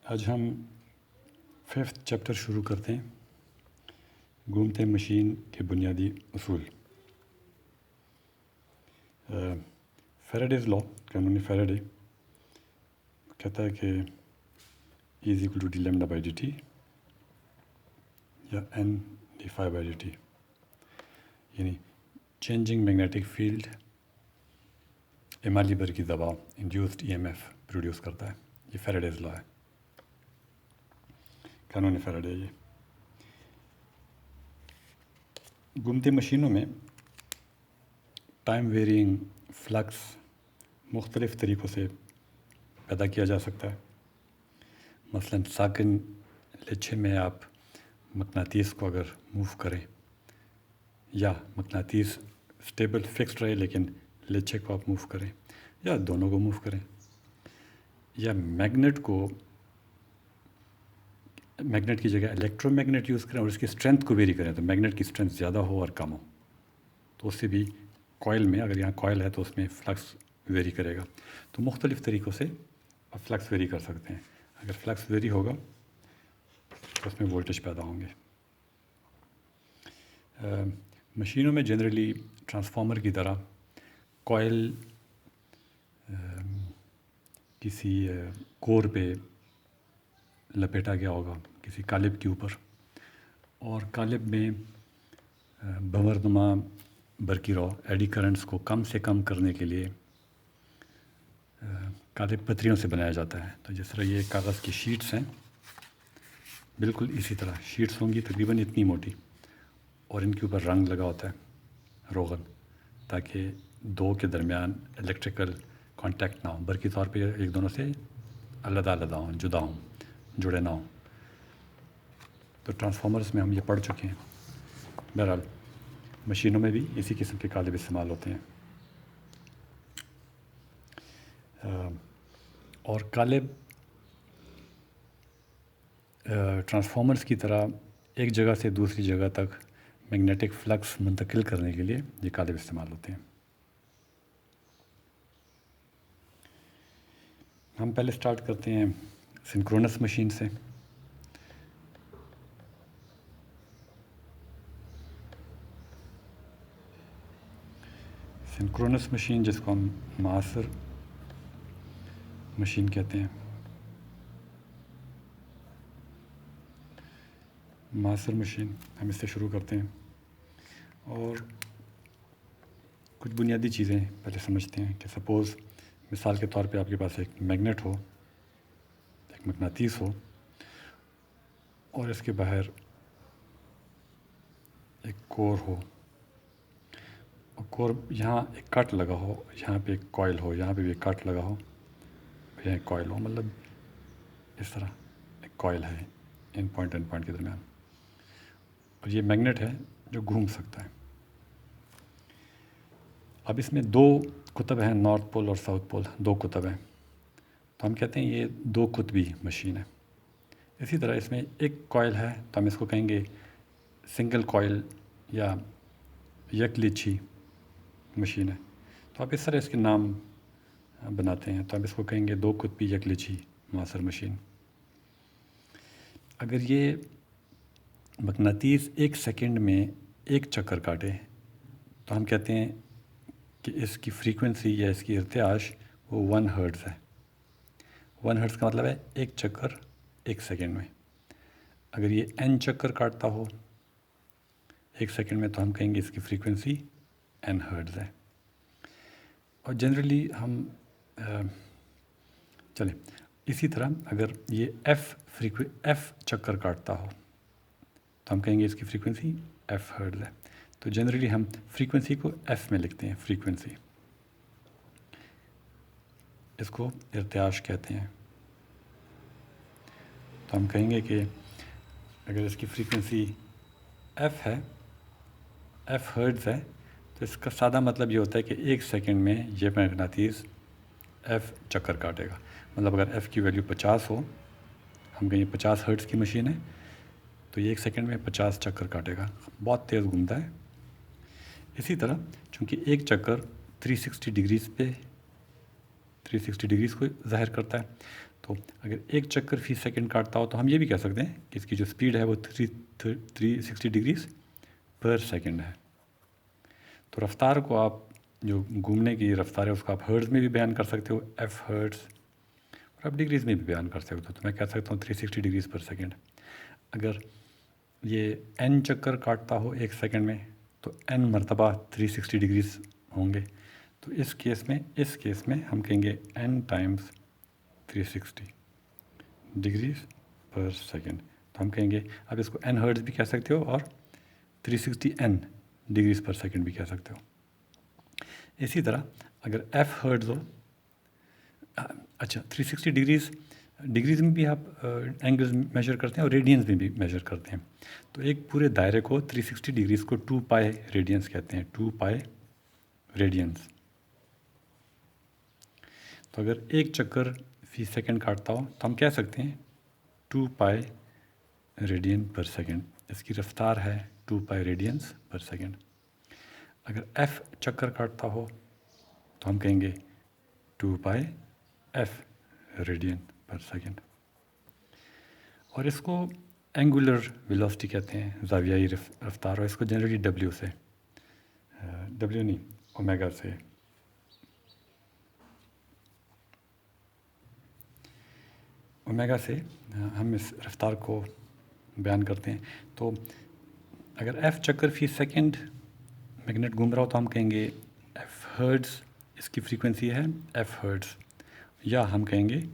आज हम 5th chapter शुरू करते हैं। घूमते मशीन के बुनियादी उसूल। फैराडेज लॉ, कानूनी फैराडे कहता है कि E is equal to d lambda by d t या N d phi by d t, यानी चेंजिंग मैग्नेटिक फील्ड एमाली की दबाव इंड्यूस्ड EMF प्रोड्यूस करता है। ये फैराडेज लॉ है, कानूनी फैराडे। ये घूमती मशीनों में टाइम वेरिंग फ्लक्स मुख्तलिफ़ तरीक़ों से पैदा किया जा सकता है। मसलन साकिन लच्छे में आप मकनातीस को अगर मूव करें, या मकनातीस स्टेबल फिक्स्ड रहे लेकिन लच्छे को आप मूव करें, या दोनों को मूव करें, या मैग्नेट की जगह इलेक्ट्रोमैग्नेट यूज़ करें और इसकी स्ट्रेंथ को वेरी करें, तो मैग्नेट की स्ट्रेंथ ज़्यादा हो और कम हो, तो उससे भी कॉइल में, अगर यहाँ कॉइल है तो उसमें फ्लक्स वेरी करेगा। तो मुख्तलिफ़ तरीक़ों से आप फ्लक्स वेरी कर सकते हैं। अगर फ्लक्स वेरी होगा तो उसमें वोल्टेज पैदा होंगे। मशीनों में जनरली ट्रांसफार्मर की तरह कॉइल किसी कोर पे लपेटा गया होगा, किसी कालिब के ऊपर, और कालिब में भंवरनुमा बरकी रॉ एडी करंट्स को कम से कम करने के लिए कालिब पत्रियों से बनाया जाता है। तो जिस तरह ये कागज़ की शीट्स हैं, बिल्कुल इसी तरह शीट्स होंगी तकरीबन इतनी मोटी, और इनके ऊपर रंग लगा होता है रोगन, ताकि दो के दरमियान इलेक्ट्रिकल कांटेक्ट ना हो, बल्कि तौर पे एक दोनों से अलग हों, जुदा हों, जुड़े ना हों। तो ट्रांसफार्मर्स में हम ये पढ़ चुके हैं। बहरहाल मशीनों में भी इसी किस्म के कालिब इस्तेमाल होते हैं। और कालिब ट्रांसफार्मर्स की तरह एक जगह से दूसरी जगह तक मैग्नेटिक फ्लक्स मुंतकिल करने के लिए ये कालिब इस्तेमाल होते हैं। हम पहले स्टार्ट करते हैं सिंक्रोनस मशीन से। सिंक्रोनस मशीन, जिसको हम मासर मशीन कहते हैं, मासर मशीन, हम इससे शुरू करते हैं और कुछ बुनियादी चीज़ें पहले समझते हैं। कि सपोज़ मिसाल के तौर पे आपके पास एक मैग्नेट हो, एक मकनातीस हो, और इसके बाहर एक कोर हो, और कोर यहाँ एक कट लगा हो, यहाँ पे एक कॉइल हो, यहाँ पे भी एक कट लगा हो, यहाँ एक कॉइल हो, मतलब इस तरह एक कॉइल है इन पॉइंट एंड पॉइंट के दरमियान, और ये मैग्नेट है जो घूम सकता है। अब इसमें दो कुतब हैं, नॉर्थ पोल और साउथ पोल, दो कुतब हैं, तो हम कहते हैं ये दो कुतबी मशीन है। इसी तरह इसमें एक कॉइल है तो हम इसको कहेंगे सिंगल कॉइल या यकलिच्छी मशीन है। तो आप इस तरह इसके नाम बनाते हैं, तो हम इसको कहेंगे दो कुतबी यकलिच्छी मासर मशीन। अगर ये मकनातीस एक सेकंड में एक चक्कर काटे तो हम कहते हैं कि इसकी फ्रीक्वेंसी या इसकी इर्तियाश वो 1 हर्ट्ज़ है। 1 हर्ट्ज़ का मतलब है एक चक्कर एक सेकंड में। अगर ये n चक्कर काटता हो एक सेकंड में तो हम कहेंगे इसकी फ्रीक्वेंसी n हर्ट्ज़ है। और जनरली हम चलें इसी तरह अगर ये f चक्कर काटता हो तो हम कहेंगे इसकी फ्रीक्वेंसी f हर्ट्ज़ है। तो जनरली हम फ्रीक्वेंसी को f में लिखते हैं, फ्रीक्वेंसी, इसको इर्तियाश कहते हैं। तो हम कहेंगे कि अगर इसकी फ्रीक्वेंसी f है, f हर्ट्ज़ है, तो इसका सादा मतलब ये होता है कि एक सेकंड में ये मैग्नेटिस f चक्कर काटेगा। मतलब अगर f की वैल्यू 50 हो, हम कहेंगे 50 हर्ट्ज़ की मशीन है, तो ये एक सेकंड में 50 चक्कर काटेगा, बहुत तेज़ घूमता है। इसी तरह चूँकि एक चक्कर 360 डिग्रीज़ को ज़ाहिर करता है, तो अगर एक चक्कर फी सेकंड काटता हो तो हम ये भी कह सकते हैं कि इसकी जो स्पीड है वो 360 डिग्रीज पर सेकंड है। तो रफ्तार को आप जो घूमने की रफ्तार है उसको आप हर्ट्ज़ में भी बयान कर सकते हो, एफ हर्ट्ज़, और आप डिग्रीज़ में भी बयान कर सकते हो। तो मैं कह सकता हूँ 360 डिग्रीज़ पर सेकंड। अगर ये n चक्कर काटता हो एक सेकंड में तो n मरतबा 360 डिग्रीज़ होंगे। तो इस केस में हम कहेंगे n टाइम्स 360 डिग्रीज़ पर सेकंड। तो हम कहेंगे, अब इसको n हर्ट्ज़ भी कह सकते हो और 360n डिग्रीज़ पर सेकंड भी कह सकते हो। इसी तरह अगर f हर्ट्ज़ हो, अच्छा 360 डिग्रीज़ में भी आप एंगल्स मेजर करते हैं और रेडियंस में भी मेजर करते हैं। तो एक पूरे दायरे को 360 डिग्रीज़ को 2 पाई रेडियंस कहते हैं, 2 पाई रेडियंस। तो अगर एक चक्कर फी सेकंड काटता हो तो हम कह सकते हैं 2 पाई रेडियन पर सेकंड। इसकी रफ्तार है 2 पाई रेडियंस पर सेकंड। अगर f चक्कर काटता हो तो हम कहेंगे 2 पाई f रेडियन पर सेकंड। और इसको एंगुलर वेलोसिटी कहते हैं, ज़ावियाई रफ्तार, और इसको जनरली w से, w नहीं, ओमेगा से, हम इस रफ्तार को बयान करते हैं। तो अगर f चक्कर फी सेकंड मैग्नेट घूम रहा हो तो हम कहेंगे f हर्ट्ज़, इसकी फ्रीक्वेंसी है f हर्ट्ज़, या हम कहेंगे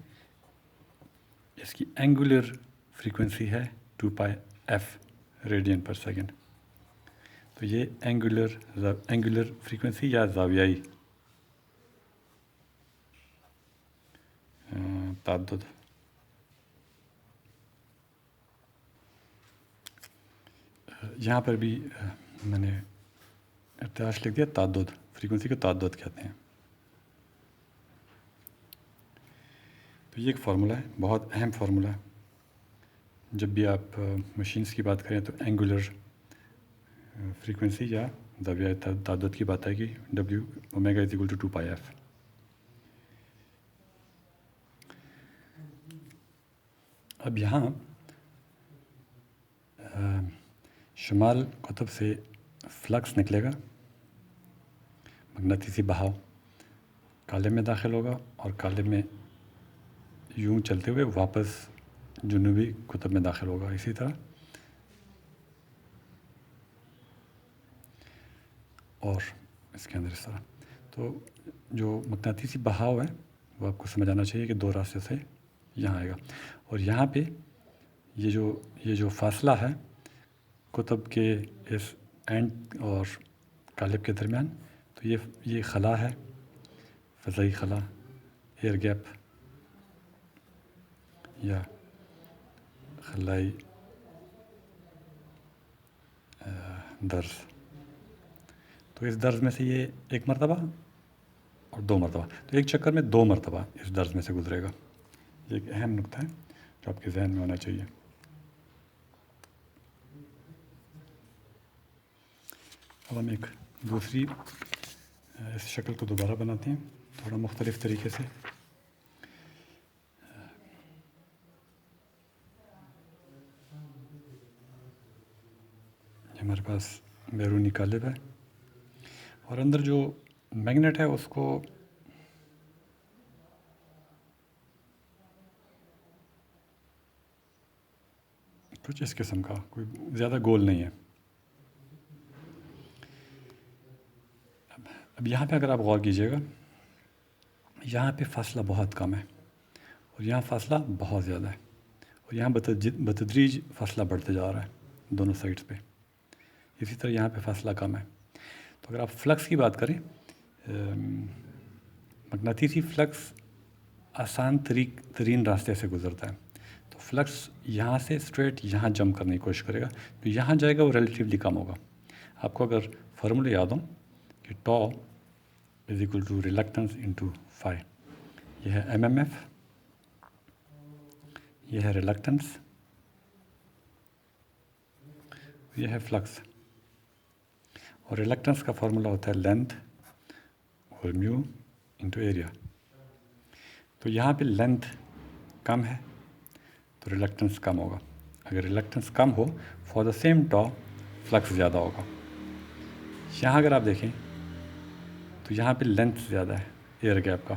इसकी एंगुलर फ्रीक्वेंसी है 2 पाई f रेडियन पर सेकंड। तो ये एंगुलर फ्रीक्वेंसी या ज़ावियाई ताद्दुद, यहाँ पर भी मैंने इर्तियाश लिख दिया, ताद्दुद, फ्रीक्वेंसी को ताद्दुद कहते हैं। तो ये एक फार्मूला है, बहुत अहम फार्मूला है। जब भी आप मशीन्स की बात करें तो एंगुलर फ्रीक्वेंसी या ज़ावियाई ताद्दुद की बात आएगी, w omega is equal to 2 pi f। अब यहाँ शुमाल कुतुब से फ्लक्स निकलेगा, मगनातीसी बहाव काले में दाखिल होगा और काले में यूं चलते हुए वापस जुनूबी कुतुब में दाखिल होगा। इसी तरह और इसके अंदर इस तरह। तो जो मगनातीसी बहाव है वो आपको समझ आना चाहिए कि दो रास्ते से यहाँ आएगा, और यहाँ पे ये जो फासला है कुतुब के इस एंड और कालिब के दरमियान, तो ये खला है, फ़ज़ाई खला, एयर गैप या खलाई दर्ज। तो इस दर्ज में से ये एक मरतबा और 2 मरतबा, तो एक चक्कर में 2 मरतबा इस दर्ज में से गुजरेगा। ये एक अहम नुक्ता है जो आपके जहन में होना चाहिए। अब हम एक दूसरी इस शक्ल को दोबारा बनाते हैं थोड़ा मुख्तलिफ तरीके से। हमारे पास बैरूनी कालिब है और अंदर जो मैग्नेट है उसको कुछ इस किस्म का, कोई ज़्यादा गोल नहीं है। अब यहाँ पे अगर आप गौर कीजिएगा, यहाँ पे फासला बहुत कम है और यहाँ फासला बहुत ज़्यादा है, और यहाँ बतदरीज फासला बढ़ते जा रहा है दोनों साइड्स पे। इसी तरह यहाँ पे फासला कम है। तो अगर आप फ्लक्स की बात करें, मगनातीसी फ्लक्स आसान तरीन रास्ते से गुज़रता है। तो फ्लक्स यहाँ से स्ट्रेट यहाँ जंप करने की कोशिश करेगा, तो यहाँ जाएगा वो रिलेटिवली कम होगा। आपको अगर फार्मूले याद हो कि tau is equal to reluctance into phi, यह है MMF, यह है रिलक्टेंस, यह है फ्लक्स। और रिलक्टेंस का फार्मूला होता है लेंथ और म्यू इंटू एरिया। तो यहाँ पे लेंथ कम है तो रिलक्टेंस कम होगा, अगर रिलक्टेंस कम हो for the same toe flux ज़्यादा होगा। यहाँ अगर आप देखें तो यहाँ पे लेंथ ज़्यादा है एयर गैप का,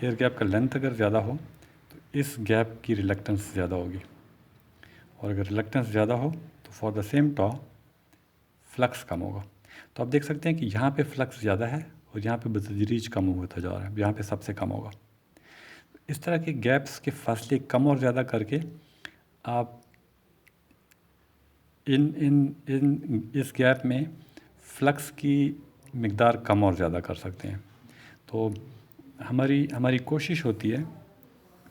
एयर गैप का लेंथ अगर ज़्यादा हो तो इस गैप की रिलक्टेंस ज़्यादा होगी, और अगर रिलक्टेंस ज़्यादा हो तो for the same toe flux कम होगा। तो आप देख सकते हैं कि यहाँ पे फ्लक्स ज़्यादा है और यहाँ पे बतदरीज कम होता जा रहा है, यहाँ पे सबसे कम होगा। इस तरह के गैप्स के फासले कम और ज़्यादा करके आप इस गैप में फ्लक्स की मिकदार कम और ज़्यादा कर सकते हैं। तो हमारी कोशिश होती है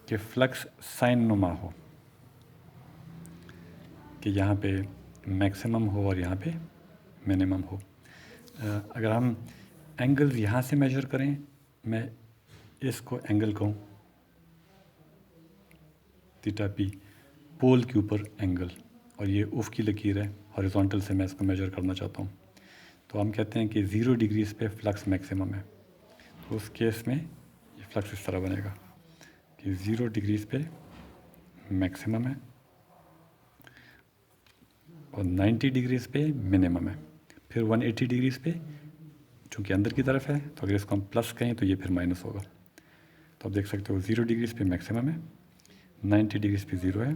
कि फ्लक्स साइन नुमा हो, कि यहाँ पे मैक्सिमम हो और यहाँ पे मिनिमम हो। अगर हम एंगल यहाँ से मेजर करें, मैं इसको एंगल कहूँ थीटा पी, पोल के ऊपर एंगल, और ये उफ की लकीर है, हॉरिजॉन्टल से मैं इसको मेजर करना चाहता हूँ, तो हम कहते हैं कि 0 डिग्रीज़ पे फ्लक्स मैक्सिमम है। तो उस केस में ये फ्लक्स इस तरह बनेगा कि 0 डिग्रीज़ पे मैक्सिमम है और 90 डिग्रीज़ पे मिनिमम है, फिर 180 डिग्रीज़ पे चूँकि अंदर की तरफ है तो अगर इसको हम प्लस कहें तो ये फिर माइनस होगा। तो आप देख सकते हो 0 डिग्रीज़ पे मैक्सिमम है, 90 डिग्रीज़ पे 0 है,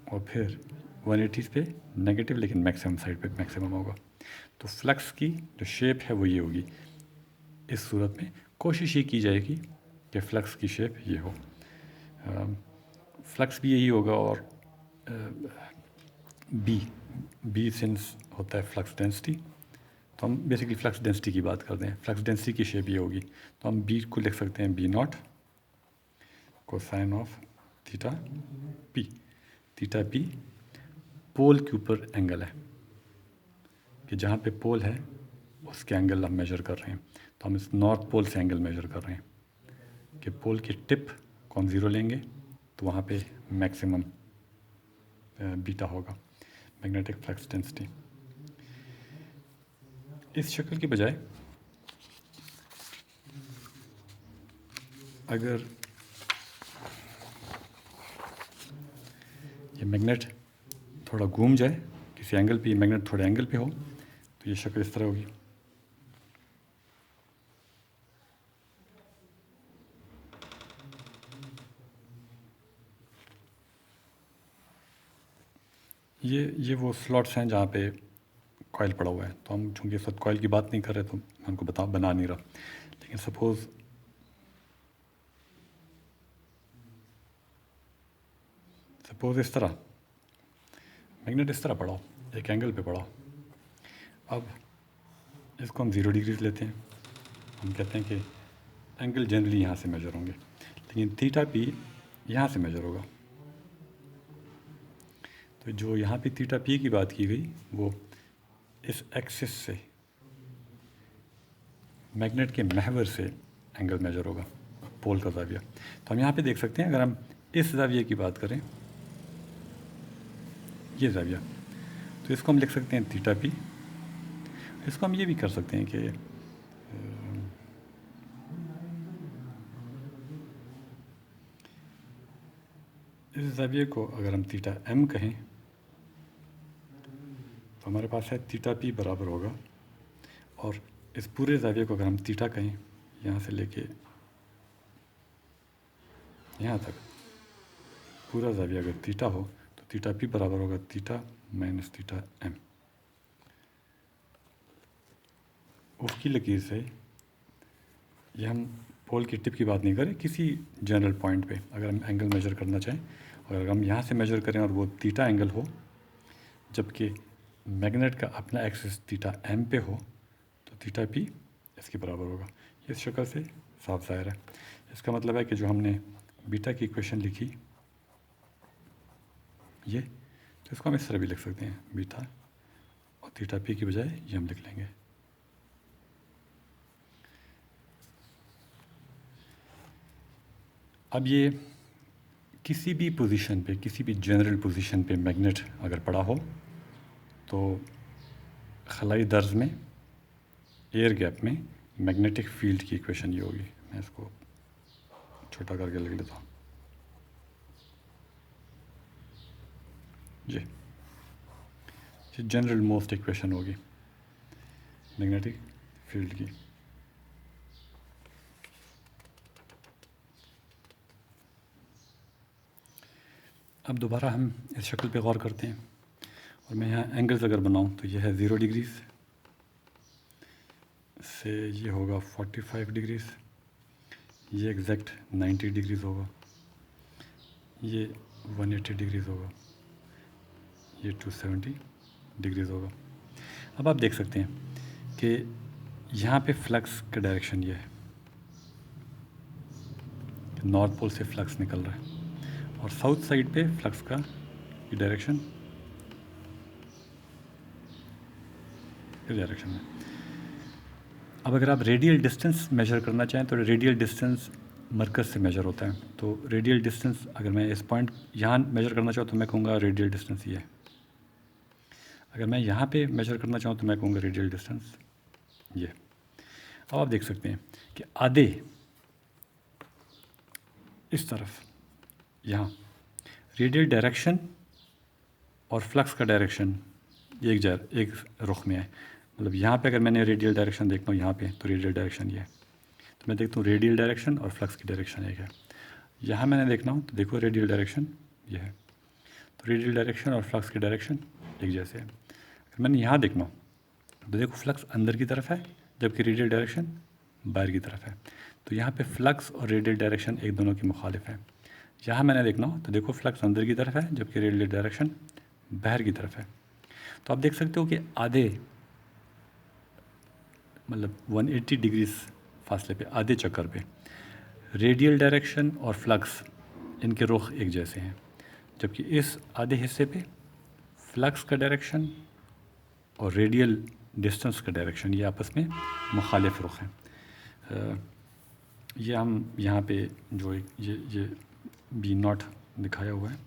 और फिर 180 पे नेगेटिव लेकिन मैक्सिमम साइड पे मैक्सिमम होगा। तो फ्लक्स की जो शेप है वो ये होगी। इस सूरत में कोशिश ये की जाएगी कि फ्लक्स की शेप ये हो, फ्लक्स भी यही होगा, और बी सिंस होता है फ्लक्स डेंसिटी, तो हम बेसिकली फ्लक्स डेंसिटी की बात करते हैं। फ्लक्स डेंसिटी की शेप ये होगी, तो हम बी को लिख सकते हैं B not cosine of theta p. Theta p pole के ऊपर एंगल है, कि जहाँ पे पोल है उसके एंगल हम मेजर कर रहे हैं। तो हम इस नॉर्थ पोल से एंगल मेजर कर रहे हैं कि पोल की टिप को हम 0 लेंगे तो वहाँ पे मैक्सिमम बीटा होगा, मैग्नेटिक फ्लक्स डेंसिटी। इस शक्ल की बजाय अगर ये मैग्नेट थोड़ा घूम जाए किसी एंगल पे, मैग्नेट थोड़े एंगल पे हो तो ये शक्ल इस तरह होगी। ये वो स्लॉट्स हैं जहाँ पे कॉइल पड़ा हुआ है, तो हम चूँकि इस वक्त कॉइल की बात नहीं कर रहे तो मैं उनको बना नहीं रहा, लेकिन सपोज़ इस तरह मैग्नेट इस तरह पड़ा हो, एक एंगल पे पड़ा हो। अब इसको हम 0 डिग्रीज लेते हैं, हम कहते हैं कि एंगल जनरली यहाँ से मेजर होंगे, लेकिन थीटा पी यहाँ से मेजर होगा। तो जो यहाँ पे थीटा पी की बात की गई वो इस एक्सिस से मैग्नेट के महवर से एंगल मेजर होगा, पोल का ज़ाविया। तो हम यहाँ पे देख सकते हैं, अगर हम इस ज़ाविये की बात करें, ये ज़ाविया, तो इसको हम लिख सकते हैं थीटा पी। इसको हम ये भी कर सकते हैं कि इस ज़ाविये को अगर हम थीटा एम कहें तो हमारे पास है थीटा पी बराबर होगा, और इस पूरे ज़ाविये को अगर हम थीटा कहें, यहाँ से लेके यहाँ तक पूरा ज़ाविया अगर थीटा हो तो थीटा पी बराबर होगा थीटा माइनस थीटा एम। उफ की लकीर से ये हम पोल की टिप की बात नहीं करें, किसी जनरल पॉइंट पे अगर हम एंगल मेजर करना चाहें, और अगर हम यहाँ से मेजर करें और वो थीटा एंगल हो, जबकि मैग्नेट का अपना एक्सिस थीटा एम पे हो, तो थीटा पी इसके बराबर होगा। इस शक्ल से साफ ज़ाहिर है। इसका मतलब है कि जो हमने बीटा की इक्वेशन लिखी ये, तो इसको हम इस तरह भी लिख सकते हैं, बीटा और थीटा पी की बजाय ये हम लिख लेंगे। अब ये किसी भी पोजीशन पे, किसी भी जनरल पोजीशन पे मैग्नेट अगर पड़ा हो तो खलाई दर्ज में एयर गैप में मैग्नेटिक फील्ड की इक्वेशन ये होगी। मैं इसको छोटा करके लिख लेता हूँ। ये जनरल मोस्ट इक्वेशन होगी मैग्नेटिक फील्ड की। अब दोबारा हम इस शक्ल पे गौर करते हैं और मैं यहाँ एंगल्स अगर बनाऊँ तो ये है 0 डिग्रीज़ से ये होगा 45 डिग्रीज़, ये एग्जैक्ट 90 डिग्रीज़ होगा, ये 180 डिग्रीज़ होगा, ये 270 डिग्रीज़ होगा। अब आप देख सकते हैं कि यहाँ पे फ्लक्स का डायरेक्शन ये है, नॉर्थ पोल से फ्लक्स निकल रहा है और साउथ साइड पे फ्लक्स का ये डायरेक्शन इस डायरेक्शन में। अब अगर आप रेडियल डिस्टेंस मेजर करना चाहें तो रेडियल डिस्टेंस मरकज़ से मेजर होता है। तो रेडियल डिस्टेंस अगर मैं इस पॉइंट यहाँ मेजर करना चाहूँ तो मैं कहूँगा रेडियल डिस्टेंस ये है। अगर मैं यहाँ पे मेजर करना चाहूँ तो मैं कहूँगा रेडियल डिस्टेंस ये। अब आप देख सकते हैं कि आधे इस तरफ यहाँ रेडियल डायरेक्शन और फ्लक्स का डायरेक्शन एक रुख में है। मतलब यहाँ पे अगर मैंने रेडियल डायरेक्शन देखता हूँ यहाँ पे तो रेडियल डायरेक्शन ये है, तो मैं देखता हूँ रेडियल डायरेक्शन और फ्लक्स की डायरेक्शन एक है। यहाँ मैंने देखना हो तो देखो रेडियल डायरेक्शन ये है, तो रेडियल डायरेक्शन और फ्लक्स की डायरेक्शन एक जैसे है। अगर मैंने यहाँ देखना हो तो देखो फ्लक्स अंदर की तरफ है जबकि रेडियल डायरेक्शन बाहर की तरफ है, तो यहाँ पे फ्लक्स और रेडियल डायरेक्शन एक दोनों की मुखालिफ है। यहाँ मैंने देखना हो तो देखो फ्लक्स अंदर की तरफ है जबकि रेडियल डायरेक्शन बाहर की तरफ है। तो आप देख सकते हो कि आधे मतलब 180 डिग्रीज फासले पे, आधे चक्कर पे रेडियल डायरेक्शन और फ्लक्स इनके रुख एक जैसे हैं, जबकि इस आधे हिस्से पे फ्लक्स का डायरेक्शन और रेडियल डिस्टेंस का डायरेक्शन ये आपस में मुखालिफ रुख हैं। ये हम यहाँ पे जो ये बी नॉट दिखाया हुआ है,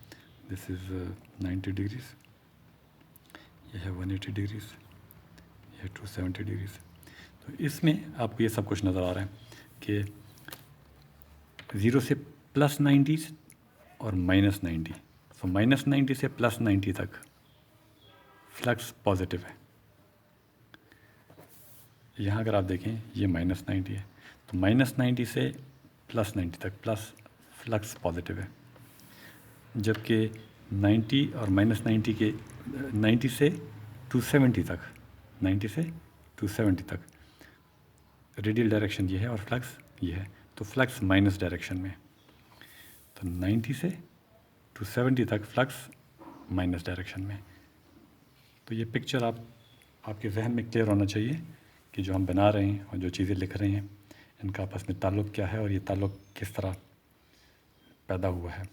दिस इज़ 90 डिग्रीज़, ये है 180 डिग्रीज़, ये है 270 डिग्रीज़। तो इसमें आपको ये सब कुछ नज़र आ रहा है कि 0 से +90 और -90, सो -90 से +90 तक फ्लक्स पॉजिटिव है। यहाँ अगर आप देखें ये -90 है, तो -90 से +90 तक प्लस फ्लक्स पॉजिटिव है, जबकि 90 और -90 के 90 से 270 तक, 90 से 270 तक रेडियल डायरेक्शन ये है और फ्लक्स ये है, तो फ्लक्स माइनस डायरेक्शन में, तो 90 से 270 तक फ्लक्स माइनस डायरेक्शन में। तो ये पिक्चर आपके जहन में क्लियर होना चाहिए कि जो हम बना रहे हैं और जो चीज़ें लिख रहे हैं इनका आपस में ताल्लुक़ क्या है और ये ताल्लुक़ किस तरह पैदा हुआ है।